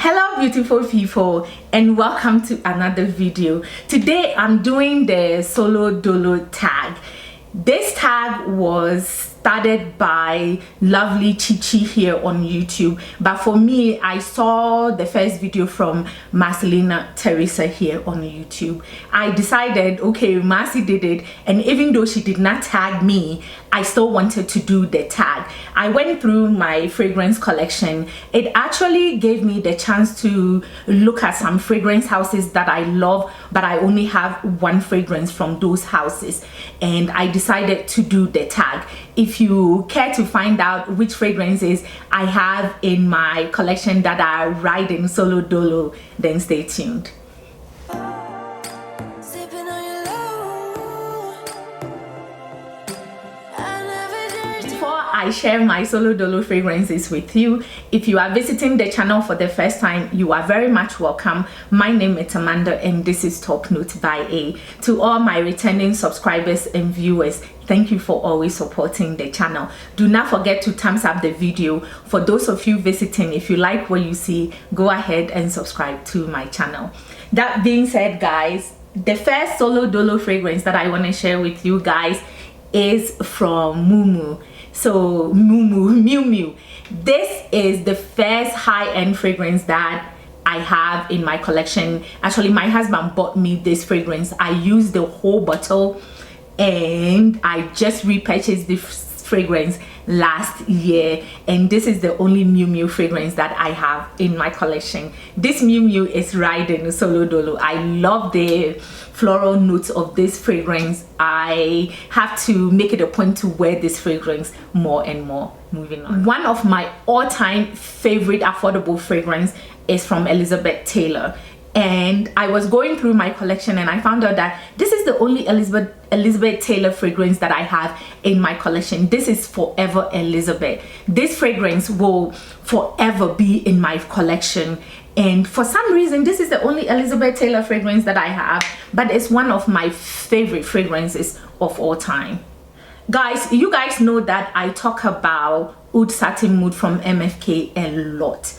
Hello beautiful people, and welcome to another video. Today I'm doing the Solo Dolo tag. This tag was started by lovely Chichi here on YouTube, but for me, I saw the first video from Marcelina Teresa here on YouTube. I decided, okay, Marcy did it, and even though she did not tag me, I still wanted to do the tag. I went through my fragrance collection. It actually gave me the chance to look at some fragrance houses that I love, but I only have one fragrance from those houses, and I decided to do the tag. If you care to find out which fragrances I have in my collection that are riding Solo Dolo, then stay tuned. I share my Solo Dolo fragrances with you. If you are visiting the channel for the first time, you are very much welcome. My name is Amanda and this is Top Note by A. To all my returning subscribers and viewers, thank you for always supporting the channel. Do not forget to thumbs up the video. For those of you visiting, if you like what you see, go ahead and subscribe to my channel. That being said, guys, the first Solo Dolo fragrance that I want to share with you guys is from Miu Miu. This is the first high-end fragrance that I have in my collection. Actually, my husband bought me this fragrance. I used the whole bottle and I just repurchased this fragrance last year, and this is the only Miu Miu fragrance that I have in my collection. This Miu Miu is riding Solo Dolo. I love the floral notes of this fragrance. I have to make it a point to wear this fragrance more and more. Moving on, one of my all-time favorite affordable fragrance is from Elizabeth Taylor, and I was going through my collection and I found out that this is the only Elizabeth Taylor fragrance that I have in my collection. This is Forever Elizabeth. This fragrance will forever be in my collection, and for some reason this is the only Elizabeth Taylor fragrance that I have, but it's one of my favorite fragrances of all time. Guys, you guys know that I talk about Oud Satin Mood from MFK a lot.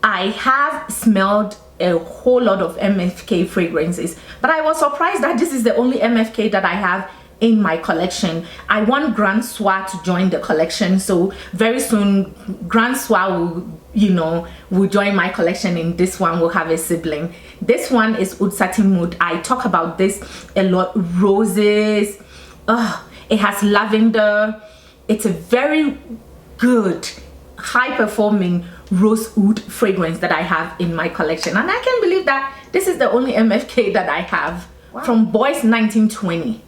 I have smelled a whole lot of MFK fragrances, but I was surprised that this is the only MFK that I have in my collection. I want Grand Soir to join the collection, so very soon Grand Soir will join my collection, and this one will have a sibling. This one is Oud Satin Mood. I talk about this a lot. Roses, it has lavender. It's a very good high performing rose oud fragrance that I have in my collection, and I can't believe that this is the only MFK that I have. Wow. From Boys 1920.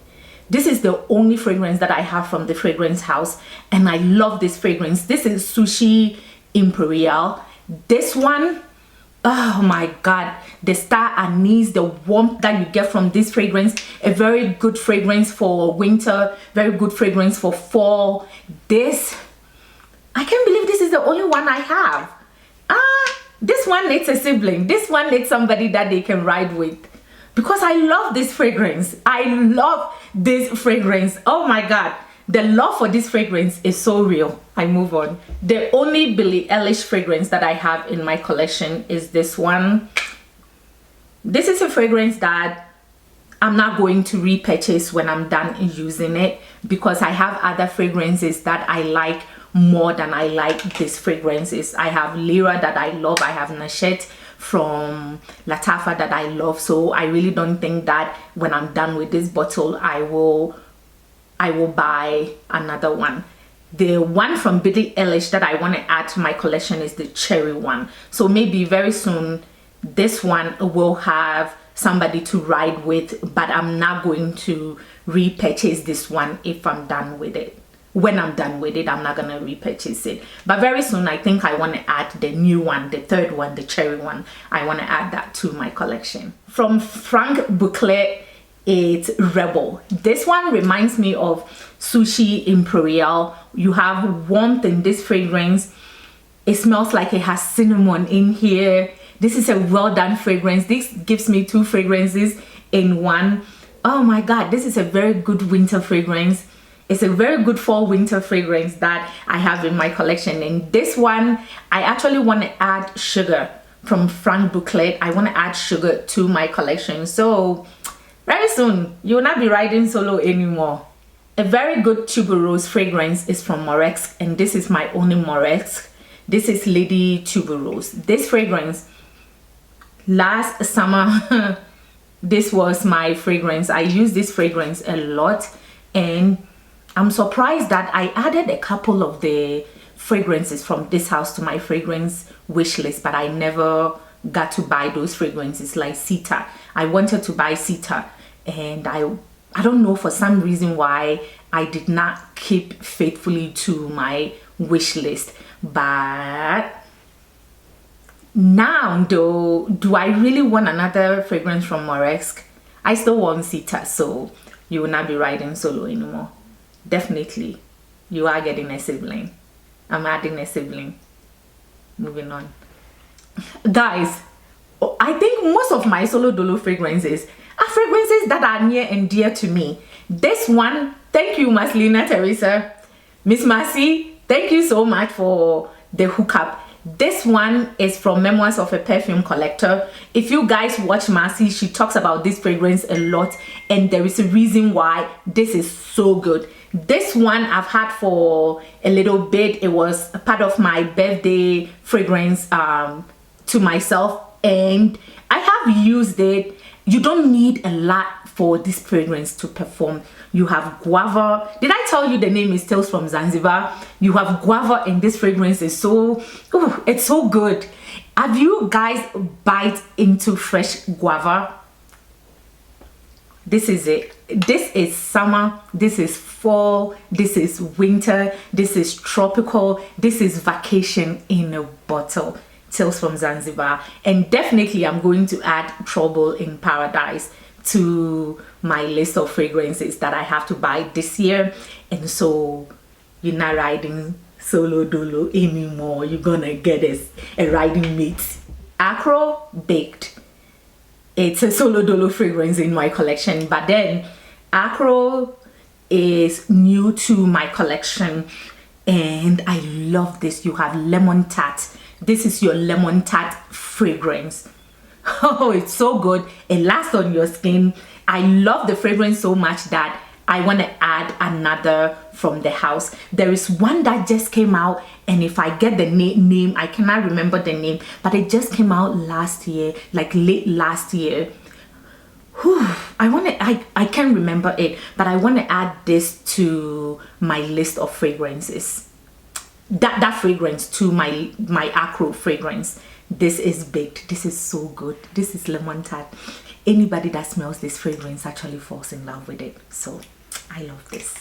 This is the only fragrance that I have from the fragrance house, and I love this fragrance. This is SUSHI Imperiale. This one, oh my god, the star anise, the warmth that you get from this fragrance, a very good fragrance for winter, very good fragrance for fall. This, I can't believe this is the only one I have. This one needs a sibling. This one needs somebody that they can ride with, because I love this fragrance. I love this fragrance. Oh my god, the love for this fragrance is so real. I move on. The only Billie Eilish fragrance that I have in my collection is this one. This is a fragrance that I'm not going to repurchase when I'm done using it, because I have other fragrances that I like more than I like these fragrances. I have Lyra that I love. I have Nachette from Lattafa that I love. So I really don't think that when I'm done with this bottle I will buy another one. The one from Billie Eilish that I want to add to my collection is the cherry one. So maybe very soon this one will have somebody to ride with, but I'm not going to repurchase this one if I'm done with it. When I'm done with it, I'm not gonna repurchase it, but very soon I think I want to add the new one, the third one, the cherry one. I want to add that to my collection. From Franck Bouclet, it's Rebel. This one reminds me of SUSHI Imperiale. You have warmth in this fragrance. It smells like it has cinnamon in here. This is a well done fragrance. This gives me two fragrances in one. Oh my god, this is a very good winter fragrance. It's a very good fall winter fragrance that I have in my collection. And this one, I actually want to add sugar from Frank Booklet. I want to add sugar to my collection. So very soon, you will not be riding solo anymore. A very good tuberose fragrance is from Morex, and this is my only Morex. This is Lady Tuberose. This fragrance, last summer, this was my fragrance. I use this fragrance a lot, and I'm surprised that I added a couple of the fragrances from this house to my fragrance wish list, but I never got to buy those fragrances like Sita. I wanted to buy Sita, and I don't know, for some reason why I did not keep faithfully to my wish list. But now though, do I really want another fragrance from Morex? I still want Sita, so you will not be riding solo anymore. Definitely, you are getting a sibling. I'm adding a sibling. Moving on. Guys, I think most of my Solo Dolo fragrances are fragrances that are near and dear to me. This one, thank you, Marcelina Teresa. Miss Marcy, thank you so much for the hookup. This one is from Memoirs of a Perfume Collector. If you guys watch Marcy, she talks about this fragrance a lot, and there is a reason why this is so good. This one I've had for a little bit. It was a part of my birthday fragrance to myself, and I have used it. You don't need a lot for this fragrance to perform. You have guava. Did I tell you the name is Tales from Zanzibar? You have guava, and this fragrance is so, it's so good. Have you guys bite into fresh guava? This is it. This is summer, this is fall, this is winter, this is tropical, this is vacation in a bottle. Tales from Zanzibar. And definitely I'm going to add Trouble in Paradise to my list of fragrances that I have to buy this year. And so you're not riding Solo Dolo anymore. You're gonna get a riding mate. Acro Baked. It's a Solo Dolo fragrance in my collection, but then Acro is new to my collection, and I love this. You have lemon tart. This is your lemon tart fragrance. Oh, it's so good. It lasts on your skin. I love the fragrance so much that I want to add another from the house. There is one that just came out, and if I get the name, I cannot remember the name, but it just came out last year, like late last year. Whew, I can't remember it, but I want to add this to my list of fragrances. That fragrance to my Acro fragrance. This is baked. This is so good. This is lemon tart. Anybody that smells this fragrance actually falls in love with it. So I love this.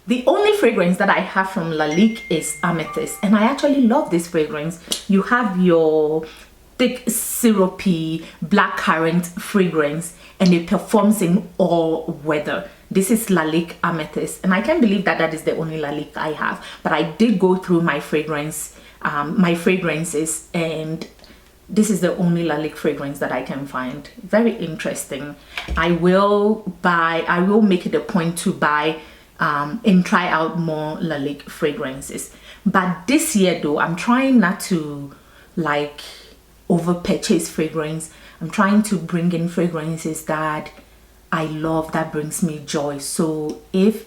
The only fragrance that I have from Lalique is Amethyst, and I actually love this fragrance. You have your thick syrupy blackcurrant fragrance, and it performs in all weather. This is Lalique Amethyst, and I can't believe that that is the only Lalique I have, but I did go through my fragrances, and this is the only Lalique fragrance that I can find. Very interesting. I will make it a point to buy and try out more Lalique fragrances. But this year though, I'm trying not to like over purchase fragrance. I'm trying to bring in fragrances that I love, that brings me joy. So if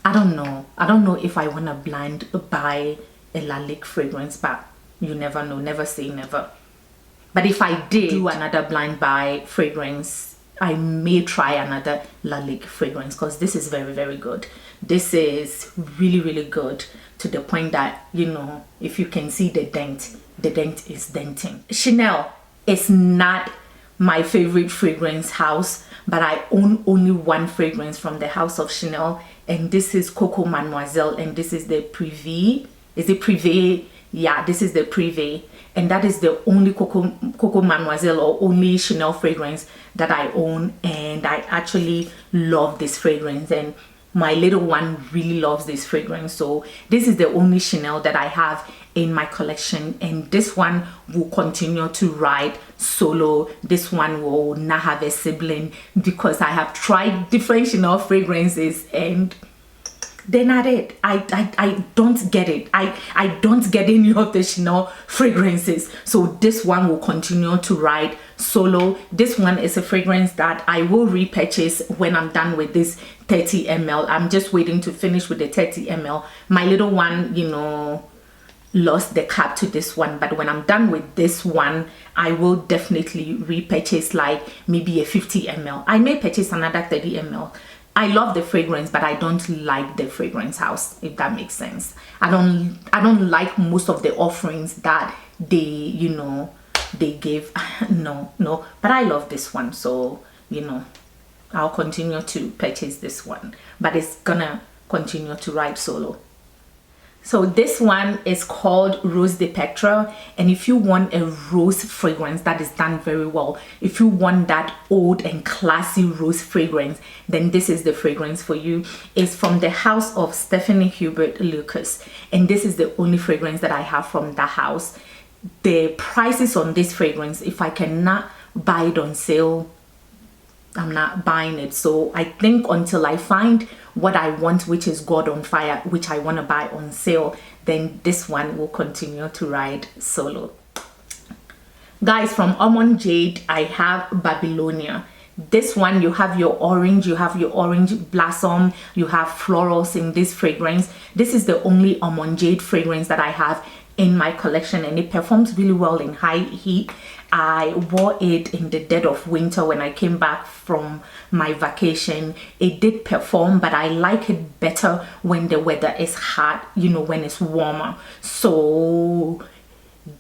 I don't know if I want to blind buy a Lalique fragrance, but you never know, never say never. But if I did do another blind buy fragrance, I may try another Lalique fragrance, because this is very, very good. This is really, really good, to the point that, you know, if you can see the dent is denting. Chanel is not my favorite fragrance house, but I own only one fragrance from the house of Chanel, and this is Coco Mademoiselle, and this is the Privé. Is it Privé? Yeah, this is the Privé, and that is the only Coco Mademoiselle or only Chanel fragrance that I own, and I actually love this fragrance, and my little one really loves this fragrance. So this is the only Chanel that I have in my collection, and this one will continue to ride solo. This one will not have a sibling, because I have tried different Chanel fragrances, and they're not it. I don't get it. I don't get any of the Chanel fragrances. So this one will continue to ride solo. This one is a fragrance that I will repurchase when I'm done with this 30 ml. I'm just waiting to finish with the 30 ml. My little one, you know, lost the cap to this one, but when I'm done with this one, I will definitely repurchase like maybe a 50 ml. I may purchase another 30 ml. I love the fragrance, but I don't like the fragrance house, if that makes sense. I don't like most of the offerings that they, you know, they give. No, but I love this one, so you know, I'll continue to purchase this one, but it's gonna continue to ride solo. So this one is called Rose de Petra, and if you want a rose fragrance that is done very well, if you want that old and classy rose fragrance, then this is the fragrance for you. It's from the house of Stephanie Hubert Lucas, and this is the only fragrance that I have from that house. The prices on this fragrance, if I cannot buy it on sale, I'm not buying it. So I think until I find what I want, which is God on Fire, which I want to buy on sale, then this one will continue to ride solo. Guys, from Almond Jade, I have Babylonia. This one, you have your orange blossom, you have florals in this fragrance. This is the only Almond Jade fragrance that I have in my collection, and it performs really well in high heat. I wore it in the dead of winter when I came back from my vacation. It did perform, but I like it better when the weather is hot, you know, when it's warmer. So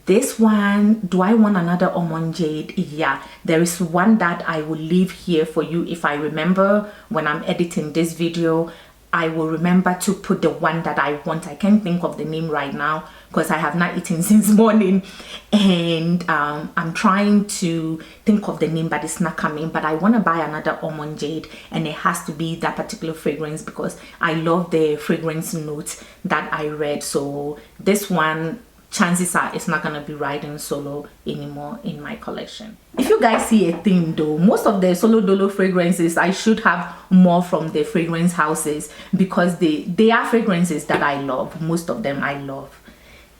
this one, do I want another Almond Jade? Yeah, there is one that I will leave here for you. If I remember when I'm editing this video, I will remember to put the one that I want. I can't think of the name right now because I have not eaten since morning, and I'm trying to think of the name, but it's not coming. But I want to buy another Almond Jade, and it has to be that particular fragrance because I love the fragrance notes that I read. So this one, chances are it's not gonna be riding solo anymore in my collection. If you guys see a theme though, most of the Solo Dolo fragrances, I should have more from the fragrance houses because they are fragrances that I love. Most of them I love.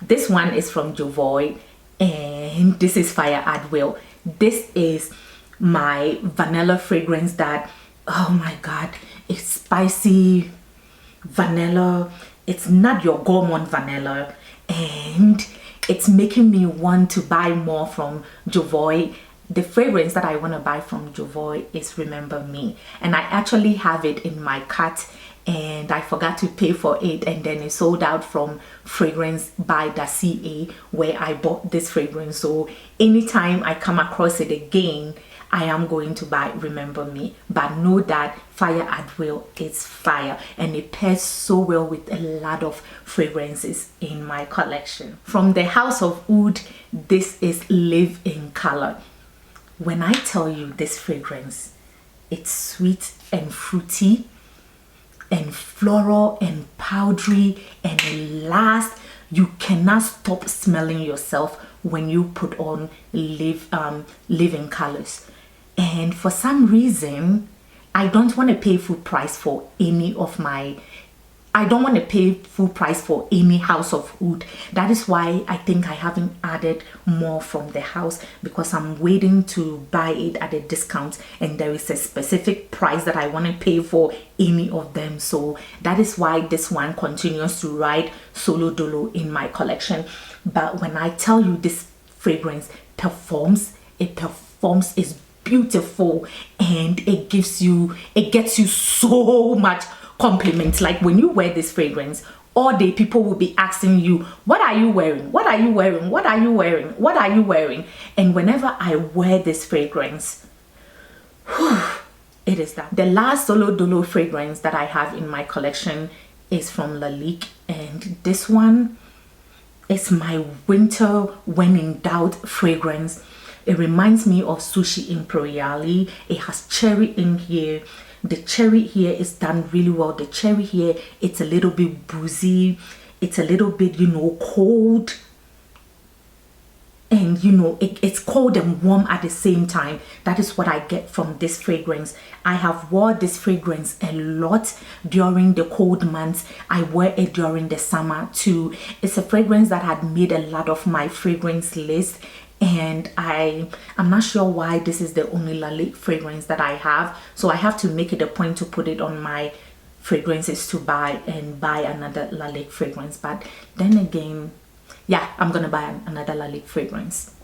This one is from Jovoy, and this is Fire at Will. This is my vanilla fragrance that, oh my god, it's spicy vanilla. It's not your gourmand vanilla, and it's making me want to buy more from Jovoy. The fragrance that I want to buy from Jovoy is Remember Me, and I actually have it in my cart, and I forgot to pay for it, and then it sold out from Fragrance by the CA where I bought this fragrance. So anytime I come across it again, I am going to buy Remember Me, but know that Fire at Will is fire, and it pairs so well with a lot of fragrances in my collection. From the House of Oud, this is Live in Color. When I tell you this fragrance, it's sweet and fruity and floral and powdery, and last, you cannot stop smelling yourself when you put on Live in Colors. And for some reason, I don't want to pay full price for any of my, I don't want to pay full price for any House of Oud. That is why I think I haven't added more from the house, because I'm waiting to buy it at a discount, and there is a specific price that I want to pay for any of them. So that is why this one continues to ride Solo Dolo in my collection. But when I tell you this fragrance performs, it's beautiful, and it gets you so much compliments. Like when you wear this fragrance all day, people will be asking you, what are you wearing, what are you wearing, what are you wearing, what are you wearing? And whenever I wear this fragrance, it is that. The last Solo Dolo fragrance that I have in my collection is from LEMPICKA, and this one is my winter when in doubt fragrance. It reminds me of Sushi Imperiale. It has cherry in here. The cherry here is done really well. The cherry here, it's a little bit boozy. It's a little bit, you know, cold. and you know, it's cold and warm at the same time. That is what I get from this fragrance. I have wore this fragrance a lot during the cold months. I wear it during the summer too. It's a fragrance that had made a lot of my fragrance list, and I'm not sure why this is the only Lalique fragrance that I have, so I have to make it a point to put it on my fragrances to buy and buy another Lalique fragrance. But then again, yeah, I'm gonna buy another Lalique fragrance.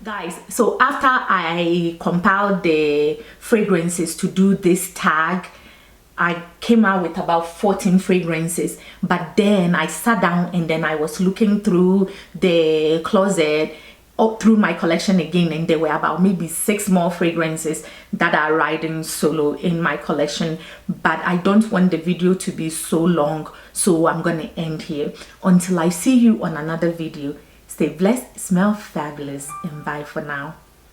Guys, so after I compiled the fragrances to do this tag, I came out with about 14 fragrances. But then I sat down and then I was looking through the closet, through my collection again, and there were about maybe 6 more fragrances that are riding solo in my collection. But I don't want the video to be so long, so I'm gonna end here. Until I see you on another video, stay blessed, smell fabulous, and bye for now.